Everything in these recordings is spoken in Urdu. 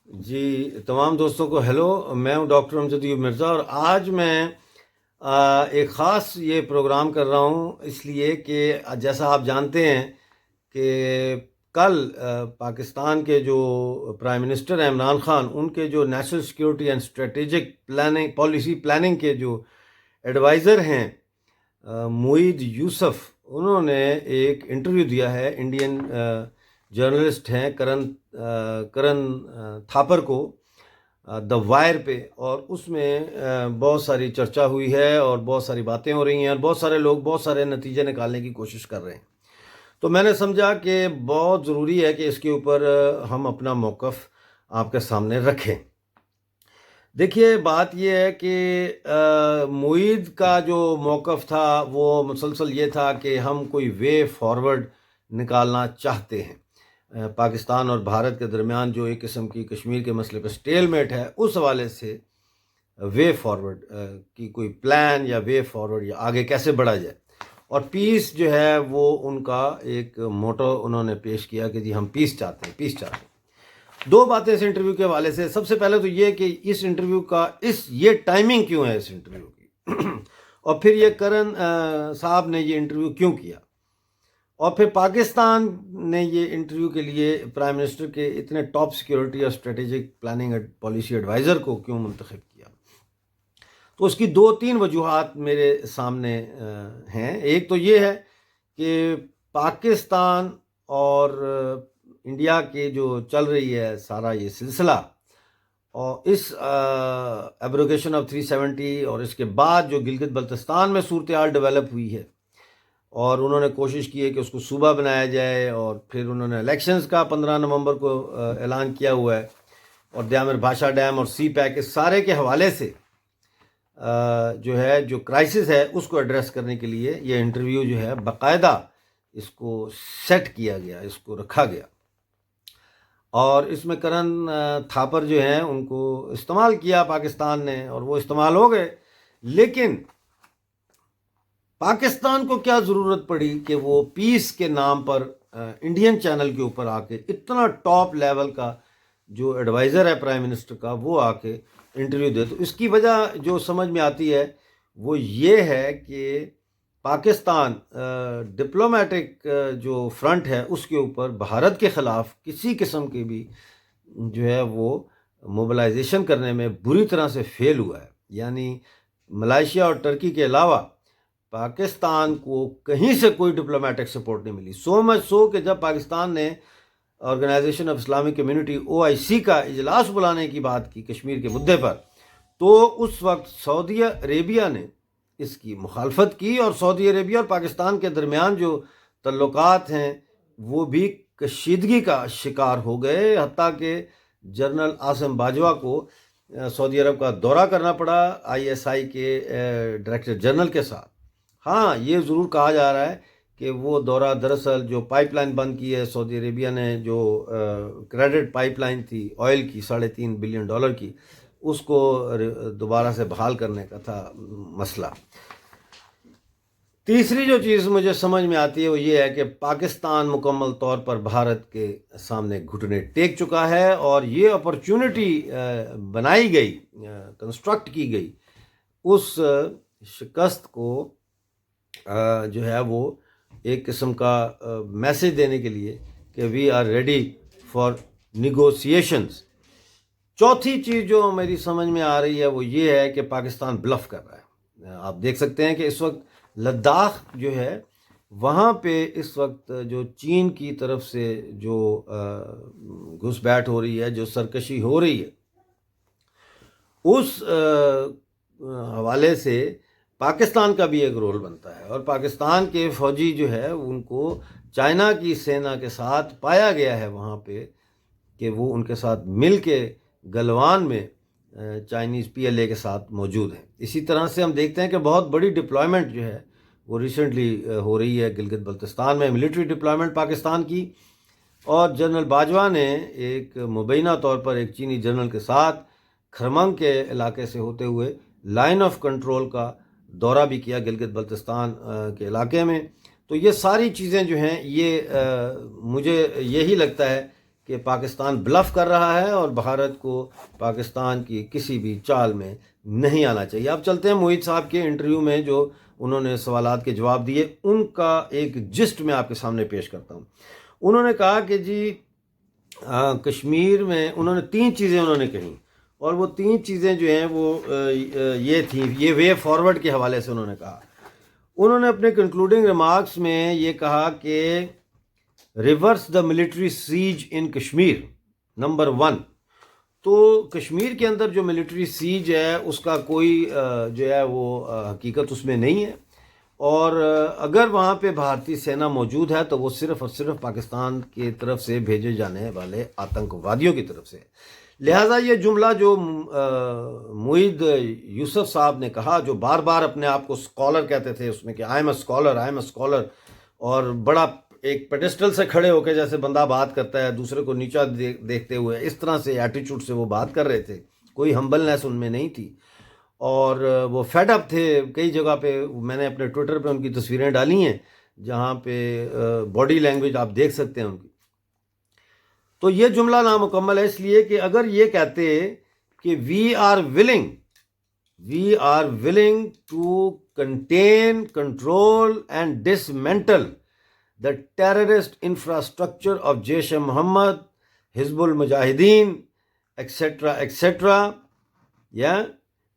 جی تمام دوستوں کو ہیلو، میں ہوں ڈاکٹر امجد ایوب مرزا، اور آج میں ایک خاص یہ پروگرام کر رہا ہوں اس لیے کہ جیسا آپ جانتے ہیں کہ کل پاکستان کے جو پرائم منسٹر ہیں عمران خان، ان کے جو national security and strategic planning policy planning کے جو ایڈوائزر ہیں معید یوسف، انہوں نے ایک انٹرویو دیا ہے انڈین جرنلسٹ ہیں کرن تھاپر کو دا وائر پہ، اور اس میں بہت ساری چرچا ہوئی ہے اور بہت ساری باتیں ہو رہی ہیں اور بہت سارے لوگ بہت سارے نتیجے نکالنے کی کوشش کر رہے ہیں۔ تو میں نے سمجھا کہ بہت ضروری ہے کہ اس کے اوپر ہم اپنا موقف آپ کے سامنے رکھیں۔ دیکھیے، بات یہ ہے کہ معید کا جو موقف تھا وہ مسلسل یہ تھا کہ ہم کوئی وے فارورڈ نکالنا چاہتے ہیں۔ پاکستان اور بھارت کے درمیان جو ایک قسم کی کشمیر کے مسئلے پہ سٹیل میٹ ہے، اس حوالے سے وے فارورڈ کی کوئی پلان یا وے فارورڈ یا آگے کیسے بڑھا جائے، اور پیس جو ہے وہ ان کا ایک موٹو انہوں نے پیش کیا کہ جی ہم پیس چاہتے ہیں۔ دو باتیں اس انٹرویو کے حوالے سے۔ سب سے پہلے تو یہ کہ اس انٹرویو کا یہ ٹائمنگ کیوں ہے اس انٹرویو کی اور پھر یہ کرن صاحب نے یہ انٹرویو کیوں کیا، اور پھر پاکستان نے یہ انٹرویو کے لیے پرائم منسٹر کے اتنے ٹاپ سیکیورٹی اور اسٹریٹجک پلاننگ پالیسی ایڈوائزر کو کیوں منتخب کیا۔ تو اس کی دو تین وجوہات میرے سامنے ہیں۔ ایک تو یہ ہے کہ پاکستان اور انڈیا کے جو چل رہی ہے سارا یہ سلسلہ، اور اس ایبروگیشن آف 370 اور اس کے بعد جو گلگت بلتستان میں صورتحال ڈیولپ ہوئی ہے، اور انہوں نے کوشش کی ہے کہ اس کو صوبہ بنایا جائے، اور پھر انہوں نے الیکشنز کا 15 نومبر کو اعلان کیا ہوا ہے، اور دیامر بھاشا ڈیم اور سی پیک، اس سارے کے حوالے سے جو کرائسس ہے اس کو ایڈریس کرنے کے لیے یہ انٹرویو جو ہے باقاعدہ اس کو سیٹ کیا گیا، اس کو رکھا گیا، اور اس میں کرن تھاپر جو ہیں ان کو استعمال کیا پاکستان نے، اور وہ استعمال ہو گئے۔ لیکن پاکستان کو کیا ضرورت پڑی کہ وہ پیس کے نام پر انڈین چینل کے اوپر آ کے اتنا ٹاپ لیول کا جو ایڈوائزر ہے پرائم منسٹر کا، وہ آ کے انٹرویو دے؟ تو اس کی وجہ جو سمجھ میں آتی ہے وہ یہ ہے کہ پاکستان ڈپلومیٹک جو فرنٹ ہے اس کے اوپر بھارت کے خلاف کسی قسم کی بھی جو ہے وہ موبلائزیشن کرنے میں بری طرح سے فیل ہوا ہے۔ یعنی ملائیشیا اور ٹرکی کے علاوہ پاکستان کو کہیں سے کوئی ڈپلومیٹک سپورٹ نہیں ملی، سو مچ سو کہ جب پاکستان نے organization of Islamic community OIC کا اجلاس بلانے کی بات کی کشمیر کے مدعے پر، تو اس وقت سعودی عربیہ نے اس کی مخالفت کی، اور سعودی عربیہ اور پاکستان کے درمیان جو تعلقات ہیں وہ بھی کشیدگی کا شکار ہو گئے، حتیٰ کہ جنرل عاصم باجوہ کو سعودی عرب کا دورہ کرنا پڑا ISI کے ڈائریکٹر جنرل کے ساتھ۔ ہاں، یہ ضرور کہا جا رہا ہے کہ وہ دورہ دراصل جو پائپ لائن بند کی ہے سعودی عربیہ نے، جو کریڈٹ پائپ لائن تھی آئل کی $3.5 بلین کی، اس کو دوبارہ سے بحال کرنے کا تھا مسئلہ۔ تیسری جو چیز مجھے سمجھ میں آتی ہے وہ یہ ہے کہ پاکستان مکمل طور پر بھارت کے سامنے گھٹنے ٹیک چکا ہے، اور یہ اپرچونٹی بنائی گئی، کنسٹرکٹ کی گئی، اس شکست کو جو ہے وہ ایک قسم کا میسج دینے کے لیے کہ we are ready for negotiations. چوتھی چیز جو میری سمجھ میں آ رہی ہے وہ یہ ہے کہ پاکستان بلف کر رہا ہے۔ آپ دیکھ سکتے ہیں کہ اس وقت لداخ جو ہے وہاں پہ اس وقت جو چین کی طرف سے جو گھس بیٹھ ہو رہی ہے، جو سرکشی ہو رہی ہے، اس حوالے سے پاکستان کا بھی ایک رول بنتا ہے، اور پاکستان کے فوجی جو ہے ان کو چائنا کی سینا کے ساتھ پایا گیا ہے وہاں پہ کہ وہ ان کے ساتھ مل کے گلوان میں چائنیز PLA کے ساتھ موجود ہیں۔ اسی طرح سے ہم دیکھتے ہیں کہ بہت بڑی ڈپلائمنٹ جو ہے وہ ریسنٹلی ہو رہی ہے گلگت بلتستان میں، ملٹری ڈپلائمنٹ پاکستان کی، اور جنرل باجوہ نے ایک مبینہ طور پر ایک چینی جنرل کے ساتھ کھرمنگ کے علاقے سے ہوتے ہوئے لائن آف کنٹرول کا دورہ بھی کیا گلگت بلتستان کے علاقے میں۔ تو یہ ساری چیزیں جو ہیں یہ مجھے یہی لگتا ہے کہ پاکستان بلف کر رہا ہے اور بھارت کو پاکستان کی کسی بھی چال میں نہیں آنا چاہیے۔ اب چلتے ہیں معید صاحب کے انٹرویو میں، جو انہوں نے سوالات کے جواب دیے، ان کا ایک جسٹ میں آپ کے سامنے پیش کرتا ہوں۔ انہوں نے کہا کہ جی کشمیر میں انہوں نے 3 چیزیں انہوں نے کہیں، اور وہ 3 چیزیں جو ہیں وہ یہ تھیں، یہ وے فارورڈ کے حوالے سے انہوں نے کہا۔ انہوں نے اپنے کنکلوڈنگ ریمارکس میں یہ کہا کہ reverse the military siege in Kashmir, number 1۔ تو کشمیر کے اندر جو ملٹری سیج ہے اس کا کوئی جو ہے وہ حقیقت اس میں نہیں ہے، اور اگر وہاں پہ بھارتی سینا موجود ہے تو وہ صرف اور صرف پاکستان کی طرف سے بھیجے جانے والے آتنکوادیوں کی طرف سے۔ لہٰذا یہ جملہ جو معید یوسف صاحب نے کہا، جو بار بار اپنے آپ کو اسکالر کہتے تھے، اس میں کہ آئی ایم اے اسکالر، اور بڑا ایک پیڈسٹل سے کھڑے ہو کے جیسے بندہ بات کرتا ہے دوسرے کو نیچا دیکھتے ہوئے، اس طرح سے ایٹیچیوڈ سے وہ بات کر رہے تھے، کوئی ہمبلنیس ان میں نہیں تھی، اور وہ فیڈ اپ تھے۔ کئی جگہ پہ میں نے اپنے ٹویٹر پہ ان کی تصویریں ڈالی ہیں جہاں پہ باڈی لینگویج آپ دیکھ سکتے ہیں ان کی۔ تو یہ جملہ نامکمل ہے اس لیے کہ اگر یہ کہتے کہ we are willing to contain, control and dismantle the terrorist infrastructure of Jaish Muhammad, Hizbul Mujahideen, etc., yeah,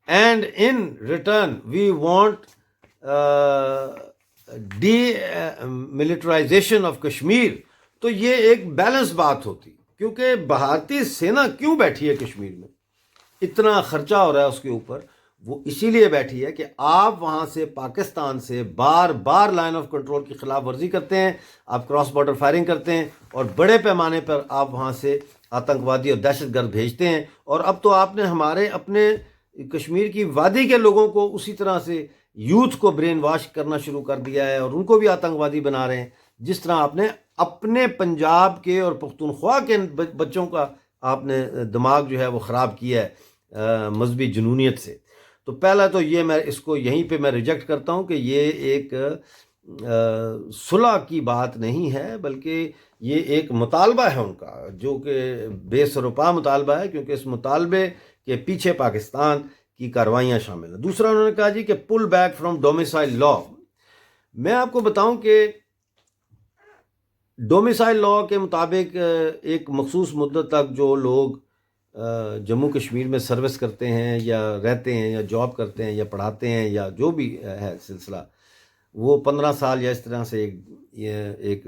and in return we want demilitarization of Kashmir، تو یہ ایک بیلنس بات ہوتی، کیونکہ بھارتی سینا کیوں بیٹھی ہے کشمیر میں، اتنا خرچہ ہو رہا ہے اس کے اوپر، وہ اسی لیے بیٹھی ہے کہ آپ وہاں سے پاکستان سے بار بار لائن آف کنٹرول کی خلاف ورزی کرتے ہیں، آپ کراس بارڈر فائرنگ کرتے ہیں، اور بڑے پیمانے پر آپ وہاں سے آتنکوادی اور دہشت گرد بھیجتے ہیں، اور اب تو آپ نے ہمارے اپنے کشمیر کی وادی کے لوگوں کو اسی طرح سے یوتھ کو برین واش کرنا شروع کر دیا ہے، اور ان کو بھی آتنکوادی بنا رہے ہیں، جس طرح آپ نے اپنے پنجاب کے اور پختونخوا کے بچوں کا آپ نے دماغ جو ہے وہ خراب کیا ہے مذہبی جنونیت سے۔ تو پہلا تو یہ میں اس کو یہیں پہ میں ریجیکٹ کرتا ہوں کہ یہ ایک صلح کی بات نہیں ہے، بلکہ یہ ایک مطالبہ ہے ان کا، جو کہ بے سروپا مطالبہ ہے، کیونکہ اس مطالبے کے پیچھے پاکستان کی کارروائیاں شامل ہیں۔ دوسرا انہوں نے کہا جی کہ پل بیک فرام ڈومیسائل لا۔ میں آپ کو بتاؤں کہ ڈومیسائل لا کے مطابق ایک مخصوص مدت تک جو لوگ جموں کشمیر میں سروس کرتے ہیں یا رہتے ہیں یا جاب کرتے ہیں یا پڑھاتے ہیں یا جو بھی ہے سلسلہ، وہ 15 سال یا اس طرح سے ایک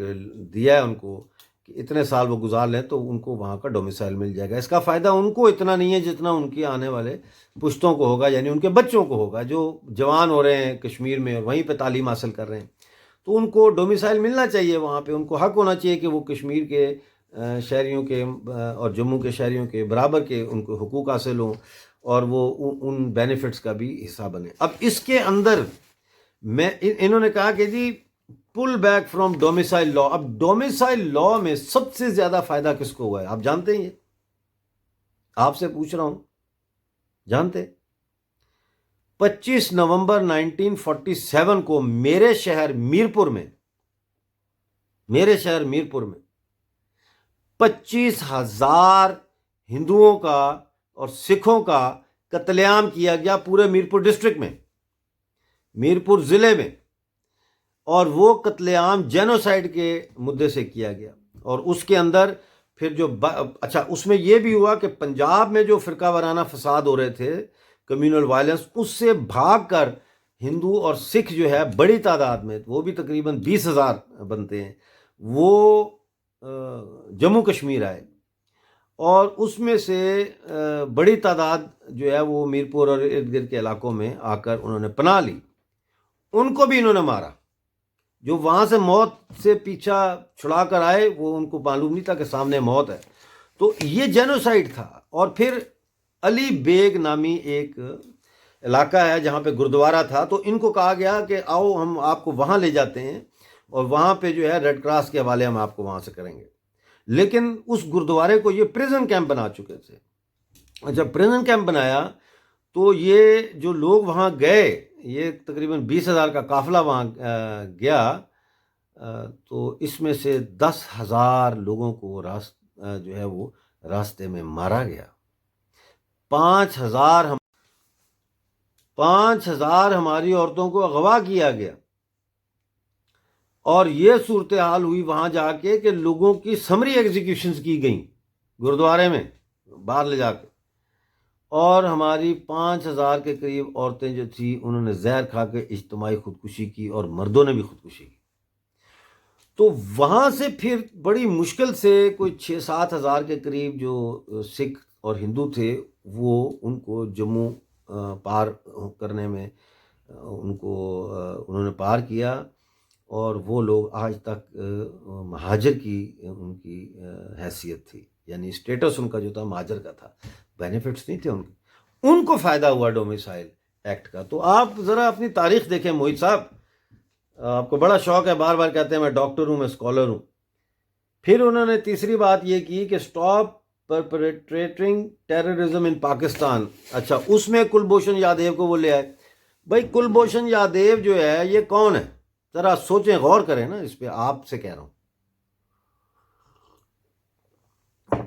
دیا ہے ان کو کہ اتنے سال وہ گزار لیں تو ان کو وہاں کا ڈومیسائل مل جائے گا۔ اس کا فائدہ ان کو اتنا نہیں ہے جتنا ان کے آنے والے پشتوں کو ہوگا، یعنی ان کے بچوں کو ہوگا جو جوان ہو رہے ہیں کشمیر میں اور وہیں پہ تعلیم حاصل کر رہے ہیں، تو ان کو ڈومیسائل ملنا چاہیے وہاں پہ، ان کو حق ہونا چاہیے کہ وہ کشمیر کے شہریوں کے اور جموں کے شہریوں کے برابر کے ان کو حقوق حاصل ہوں، اور وہ ان بینیفٹس کا بھی حصہ بنے۔ اب اس کے اندر میں انہوں نے کہا کہ جی پل بیک فرام ڈومیسائل لا۔ اب ڈومیسائل لا میں سب سے زیادہ فائدہ کس کو ہوا ہے آپ جانتے ہیں؟ یہ آپ سے پوچھ رہا ہوں، جانتے؟ 25 نومبر 1947 کو میرے شہر میرپور میں 25,000 ہندوؤں کا اور سکھوں کا قتل عام کیا گیا پورے میرپور ڈسٹرکٹ میں، میرپور ضلع میں، اور وہ قتل عام جینوسائیڈ کے مدعے سے کیا گیا۔ اور اس کے اندر پھر جو اس میں یہ بھی ہوا کہ پنجاب میں جو فرقہ وارانہ فساد ہو رہے تھے، کمیونل وائلنس، اس سے بھاگ کر ہندو اور سکھ جو ہے بڑی تعداد میں، وہ بھی تقریباً 20,000 بنتے ہیں، وہ جموں کشمیر آئے، اور اس میں سے بڑی تعداد جو ہے وہ میرپور اور ارد گرد کے علاقوں میں آ کر انہوں نے پناہ لی۔ ان کو بھی انہوں نے مارا، جو وہاں سے موت سے پیچھا چھڑا کر آئے، وہ ان کو معلوم نہیں تھا کہ سامنے موت ہے۔ تو یہ جینوسائیڈ تھا۔ اور پھر علی بیگ نامی ایک علاقہ ہے جہاں پہ گردوارہ تھا، تو ان کو کہا گیا کہ آؤ ہم آپ کو وہاں لے جاتے ہیں، اور وہاں پہ جو ہے ریڈ کراس کے حوالے ہم آپ کو وہاں سے کریں گے۔ لیکن اس گردوارے کو یہ پریزن کیمپ بنا چکے تھے۔ جب پریزن کیمپ بنایا تو یہ جو لوگ وہاں گئے، یہ تقریباً 20,000 کا قافلہ وہاں گیا، تو اس میں سے 10,000 لوگوں کو جو ہے وہ راستے میں مارا گیا. 5,000 ہماری عورتوں کو اغوا کیا گیا. اور یہ صورتحال ہوئی وہاں جا کے کہ لوگوں کی سمری ایگزیکیوشنز کی گئیں گرودوارے میں باہر لے جا کے. اور ہماری 5,000 کے قریب عورتیں جو تھیں انہوں نے زہر کھا کے اجتماعی خودکشی کی اور مردوں نے بھی خودکشی کی. تو وہاں سے پھر بڑی مشکل سے کوئی 6-7 ہزار کے قریب جو سکھ اور ہندو تھے وہ ان کو جموں پار کرنے میں انہوں نے پار کیا. اور وہ لوگ آج تک مہاجر کی ان کی حیثیت تھی، یعنی اسٹیٹس ان کا جو تھا مہاجر کا تھا، بینیفٹس نہیں تھے ان کو فائدہ ہوا ڈومیسائل ایکٹ کا. تو آپ ذرا اپنی تاریخ دیکھیں موہت صاحب، آپ کو بڑا شوق ہے، بار بار کہتے ہیں میں ڈاکٹر ہوں، میں اسکالر ہوں. پھر انہوں نے تیسری بات یہ کی کہ اسٹاپ پرپیٹریٹنگ ٹیررزم ان پاکستان. اچھا، اس میں کلبھوشن یادیو کو وہ لے آئے. بھائی کلبھوشن یادیو جو ہے یہ کون ہے؟ ذرا سوچیں، غور کریں نا اس پہ، آپ سے کہہ رہا ہوں.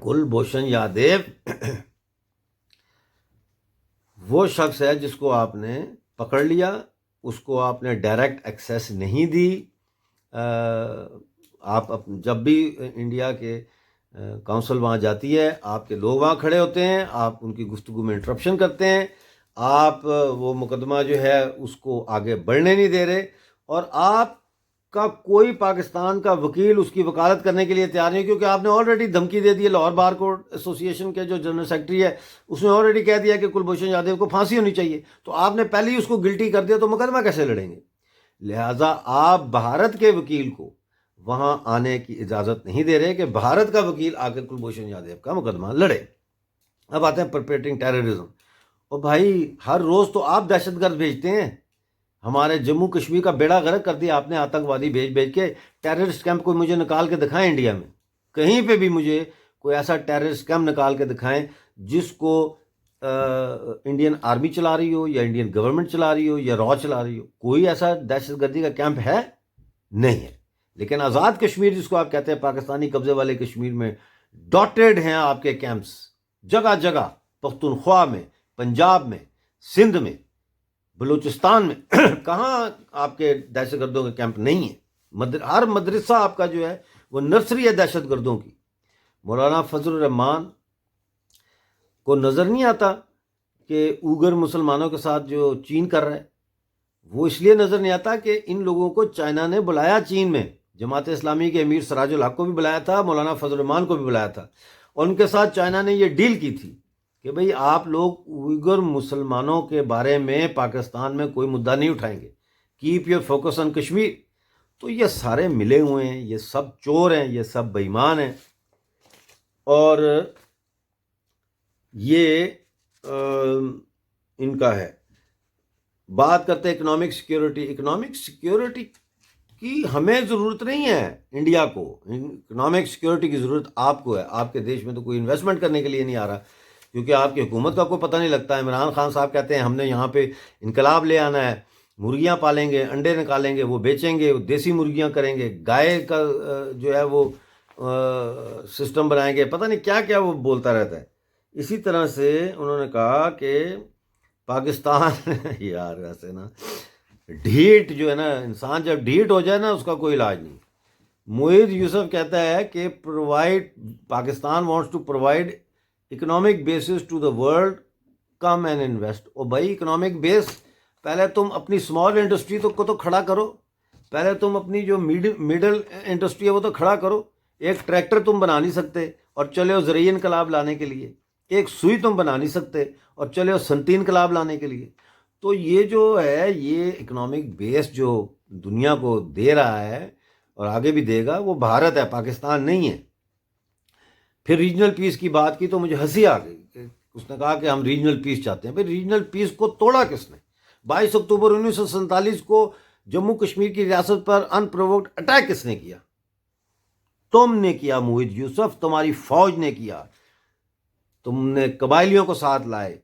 کلبھوشن یادیو وہ شخص ہے جس کو آپ نے پکڑ لیا، اس کو آپ نے ڈائریکٹ ایکسیس نہیں دی. آپ جب بھی انڈیا کے کونسل وہاں جاتی ہے، آپ کے لوگ وہاں کھڑے ہوتے ہیں، آپ ان کی گفتگو میں انٹرپشن کرتے ہیں، آپ وہ مقدمہ جو ہے اس کو آگے بڑھنے نہیں دے رہے. اور آپ کا کوئی پاکستان کا وکیل اس کی وکالت کرنے کے لیے تیار نہیں، کیونکہ آپ نے آلریڈی دھمکی دے دی ہے. لاہور بار کوڈ ایسوسی ایشن کے جو جنرل سیکرٹری ہے اس نے آلریڈی کہہ دیا کہ کلبھوشن یادیو کو پھانسی ہونی چاہیے. تو آپ نے پہلے ہی اس کو گلٹی کر دیا، تو مقدمہ کیسے لڑیں گے؟ لہٰذا آپ بھارت کے وکیل کو وہاں آنے کی اجازت نہیں دے رہے کہ بھارت کا وکیل آ کے کلبھوشن یادیو کا مقدمہ لڑے. اب آتے ہیں پرپیٹنگ ٹیررزم. اور بھائی ہر روز تو آپ دہشت گرد بھیجتے ہیں، ہمارے جموں کشمیر کا بیڑا غرق کر دیا آپ نے آتنکوادی بھیج کے. ٹیررسٹ کیمپ کوئی مجھے نکال کے دکھائیں انڈیا میں، کہیں پہ بھی مجھے کوئی ایسا ٹیررسٹ کیمپ نکال کے دکھائیں جس کو انڈین آرمی چلا رہی ہو یا انڈین گورنمنٹ چلا رہی ہو یا را چلا رہی ہو. کوئی ایسا دہشت گردی کا کیمپ ہے نہیں ہے. لیکن آزاد کشمیر جس کو آپ کہتے ہیں، پاکستانی قبضے والے کشمیر میں ڈاٹیڈ ہیں آپ کے کیمپس جگہ جگہ، پختونخوا میں، پنجاب میں، سندھ میں، بلوچستان میں. کہاں آپ کے دہشت گردوں کے کیمپ نہیں ہیں؟ ہر مدرسہ آپ کا جو ہے وہ نرسری ہے دہشت گردوں کی. مولانا فضل الرحمان کو نظر نہیں آتا کہ اوگر مسلمانوں کے ساتھ جو چین کر رہا ہے، وہ اس لیے نظر نہیں آتا کہ ان لوگوں کو چائنا نے بلایا. چین میں جماعت اسلامی کے امیر سراج الحق کو بھی بلایا تھا، مولانا فضل الرحمان کو بھی بلایا تھا، اور ان کے ساتھ چائنا نے یہ ڈیل کی تھی کہ بھئی آپ لوگ اوئگر مسلمانوں کے بارے میں پاکستان میں کوئی مدعا نہیں اٹھائیں گے، keep your focus on Kashmir. تو یہ سارے ملے ہوئے ہیں، یہ سب چور ہیں، یہ سب بے ایمان ہیں. اور یہ ان کا ہے. بات کرتے ہیں اکنامک سیکیورٹی. اکنامک سیکیورٹی کی ہمیں ضرورت نہیں ہے انڈیا کو، اکنامک سیکیورٹی کی ضرورت آپ کو ہے. آپ کے دیش میں تو کوئی انویسٹمنٹ کرنے کے لیے نہیں آ رہا، کیونکہ آپ کی حکومت کا کوئی پتہ نہیں لگتا. عمران خان صاحب کہتے ہیں ہم نے یہاں پہ انقلاب لے آنا ہے، مرغیاں پالیں گے، انڈے نکالیں گے، وہ بیچیں گے، دیسی مرغیاں کریں گے، گائے کا جو ہے وہ سسٹم بنائیں گے، پتہ نہیں کیا کیا وہ بولتا رہتا ہے. اسی طرح سے انہوں نے کہا کہ پاکستان یار ویسے نا ڈھیٹ جو ہے نا، انسان جب ڈھیٹ ہو جائے نا اس کا کوئی علاج نہیں. موہت یوسف کہتا ہے کہ Pakistan wants to provide economic basis to the world, come and invest. او بھائی اکنامک بیس پہلے تم اپنی اسمال انڈسٹری کو تو کھڑا کرو، پہلے تم اپنی جو میڈل انڈسٹری ہے وہ تو کھڑا کرو. ایک ٹریکٹر تم بنا نہیں سکتے اور چلے ہو زرعی انقلاب لانے کے لیے، ایک سوئی تم بنا نہیں سکتے اور چلے ہو صنعتی انقلاب لانے کے لیے. تو یہ جو ہے یہ اکنامک بیس جو دنیا کو دے رہا ہے اور آگے بھی دے گا وہ بھارت ہے، پاکستان نہیں ہے. پھر ریجنل پیس کی بات کی تو مجھے ہنسی آ گئی کہ اس نے کہا کہ ہم ریجنل پیس چاہتے ہیں. بھائی ریجنل پیس کو توڑا کس نے؟ 22 اکتوبر 1947 کو جموں کشمیر کی ریاست پر ان پرووکڈ اٹیک کس نے کیا؟ تم نے کیا موہت یوسف، تمہاری فوج نے کیا. تم نے قبائلیوں کو ساتھ لائے.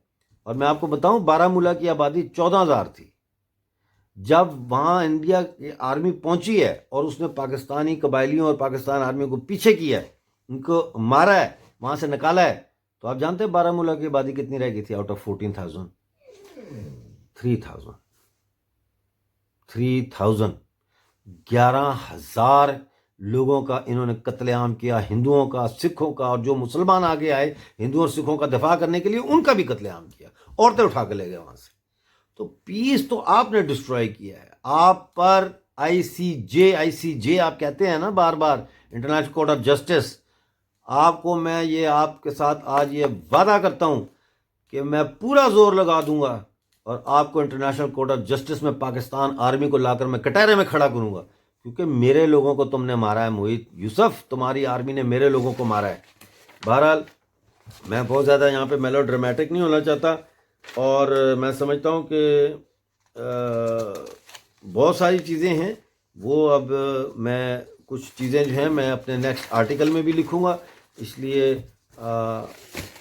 اور میں آپ کو بتاؤں بارہ کی آبادی 14,000 تھی. جب وہاں انڈیا کی آرمی پہنچی ہے اور اس نے پاکستانی قبائلیوں اور پاکستان آرمی کو پیچھے کیا ہے ان کو مارا ہے، وہاں سے نکالا ہے، تو آپ جانتے ہیں بارہ مولہ کی آبادی کتنی رہ گئی تھی آؤٹ آف 14,000؟ 3,000 11,000 لوگوں کا انہوں نے قتل عام کیا، ہندوؤں کا، سکھوں کا، اور جو مسلمان آگے آئے ہندوؤں اور سکھوں کا دفاع کرنے کے لیے ان کا بھی قتل عام کیا، عورتیں اٹھا کے لے گئے وہاں سے۔ تو پیس تو آپ نے ڈسٹروائے کیا ہے، آپ پر آئی سی جے آپ کہتے ہیں نا بار بار، انٹرنیشنل کورٹ آف جسٹس، آپ کو میں یہ آپ کے ساتھ آج یہ وعدہ کرتا ہوں کہ میں پورا زور لگا دوں گا اور آپ کو انٹرنیشنل کورٹ آف جسٹس میں پاکستان آرمی کو لا کر میں کٹہرے میں کھڑا کروں گا، کیونکہ میرے لوگوں کو تم نے مارا ہے محیط یوسف، تمہاری آرمی نے میرے لوگوں کو مارا ہے۔ بہرحال میں بہت زیادہ یہاں پہ میلو ڈرامیٹک نہیں ہونا چاہتا، اور میں سمجھتا ہوں کہ بہت ساری چیزیں ہیں، وہ اب میں کچھ چیزیں جو ہیں میں اپنے نیکسٹ آرٹیکل میں بھی لکھوں گا، اس لیے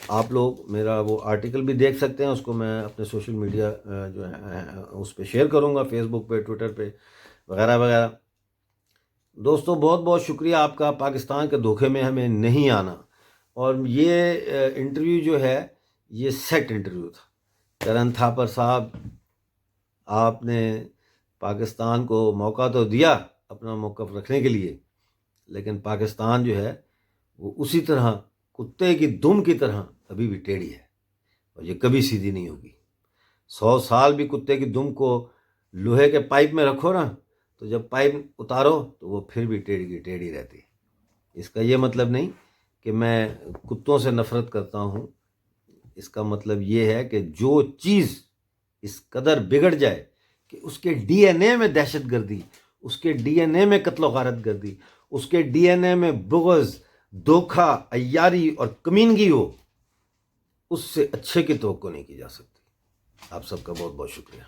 آپ لوگ میرا وہ آرٹیکل بھی دیکھ سکتے ہیں، اس کو میں اپنے سوشل میڈیا جو ہے اس پہ شیئر کروں گا، فیس بک پہ، ٹویٹر پہ وغیرہ وغیرہ۔ دوستو بہت بہت شکریہ آپ کا، پاکستان کے دھوکے میں ہمیں نہیں آنا۔ اور یہ انٹرویو جو ہے یہ سیٹ انٹرویو تھا۔ کرن تھاپر صاحب، آپ نے پاکستان کو موقع تو دیا اپنا موقف رکھنے کے لیے، لیکن پاکستان جو ہے وہ اسی طرح کتے کی دم کی طرح ابھی بھی ٹیڑھی ہے، اور یہ کبھی سیدھی نہیں ہوگی۔ 100 سال بھی کتے کی دم کو لوہے کے پائپ میں رکھو نا، تو جب پائپ اتارو تو وہ پھر بھی ٹیڑھی کی ٹیڑھی رہتی۔ اس کا یہ مطلب نہیں کہ میں کتوں سے نفرت کرتا ہوں، اس کا مطلب یہ ہے کہ جو چیز اس قدر بگڑ جائے کہ اس کے ڈی این اے میں دہشت گردی، اس کے ڈی این اے میں قتل و غارت گردی، اس کے ڈی این اے میں بغض، دھوکہ، عیاری اور کمینگی ہو، اس سے اچھے کی توقع نہیں کی جا سکتی۔ آپ سب کا بہت بہت شکریہ۔